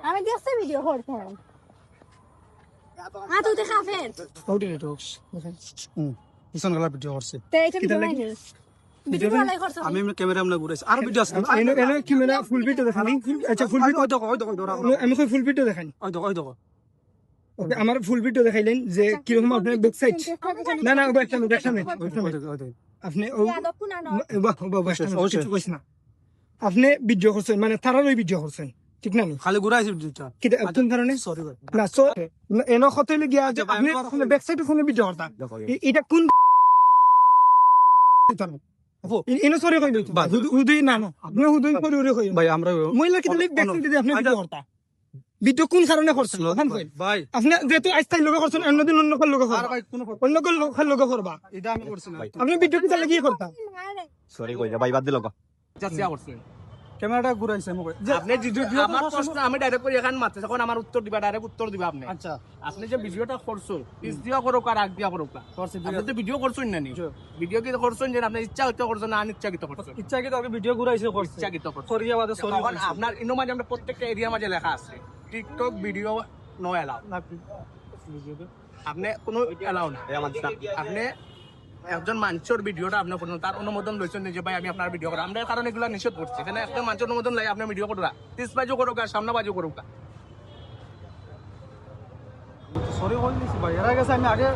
আমি দেখছি ভিডিও করতাম তুই তো কাফের ভিডিও করছে তো এটা ভিডিও নাই ভিডিও লাই করছ আমি ক্যামেরা আমনা ঘুরাইছি আর ভিডিও আছে এনে ক্যামেরা ফুল ভিডিও দেখানি আচ্ছা ফুল ভিডিও আমি কই ফুল ভিডিও দেখানি ওকে আমার ফুল ভিডিও দেখাইলেন যে কি রকম আপনি ব্যাক সাইড না না দেখছেন আপনি ও কিছু কইছ না আপনি ভিডিও করছেন মানে তারারই ভিডিও করছেন ঠিক না খালি ঘুরাইছি ভিডিওটা কি কোন কারণে সরি ভাই না সো এনো হতেলে গিয়া যে আপনি ব্যাক সাইডে ফোনে ভিডিও করতা এটা কোন এনো সরি কই দিত হুদুই না না আপনি হুদুই করে উড়ে কই ভাই আমরা মহিলা কি ব্যাক সাইডে আপনি ভিডিও করতা ভিডিও কোন কারণে করছিল ভাই আপনি যেহেতু আইস্তাই লোক করছেন অন্যদিন অন্য কার লোক করবা ভাই কোন অন্য কার লোক করবা এটা আমি করছি না আপনি ভিডিও কি লাগিয়ে করতা সরি কই ভাই বাদ দিল যাচ্ছিয়া করছেন ক্যামেরাটা ঘুরাইছে আমাকে আপনি আমার প্রশ্ন আমি ডাইরেক্ট করে এখান মারতে তখন আমার উত্তর দিবা ডাইরেক্ট উত্তর দিবা আপনি আচ্ছা আপনি যে ভিডিওটা করছো পিস দিয়া করো আর আগ দিয়া করো আপনি তো ভিডিও করছেন না নি ভিডিও কি করছেন যে আপনি ইচ্ছাকৃত করছেন না অনিচ্ছাকৃত করছেন ইচ্ছা কি তোকে ভিডিও ঘুরাইছে করছে ইচ্ছাকৃত করছেন সরি আমাদের সরি তখন আপনার ইনো মাঝে আমরা প্রত্যেকটা এরিয়া মাঝে লেখা আছে টিকটক ভিডিও নো এলাও আপনি কোনো এলাও না আপনি একজন মানুষের ভিডিওটা আপনার তার অনুমোদন লইছেন যে ভাই আমি আপনার ভিডিও করা আমরা কারণ এগুলো নিষেধ করছি এখানে একটা মানুষের অনুমোদন লাই আপনার ভিডিও করা পিস বাজু করুক আর সামনে বাজু করুক সরি কই দিছি ভাই এর আগে আমি আগে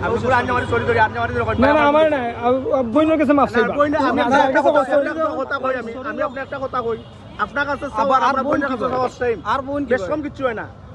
আমি পুরো আন্নামারি সরি করি আন্নামারি না না আমার না বইনের কাছে মাফ চাইবা আমি কথা কই আমি আপনার একটা কথা কই আপনার কাছে আবার আর বোন কাছে আর বোন বেশ কম কিছু হয় না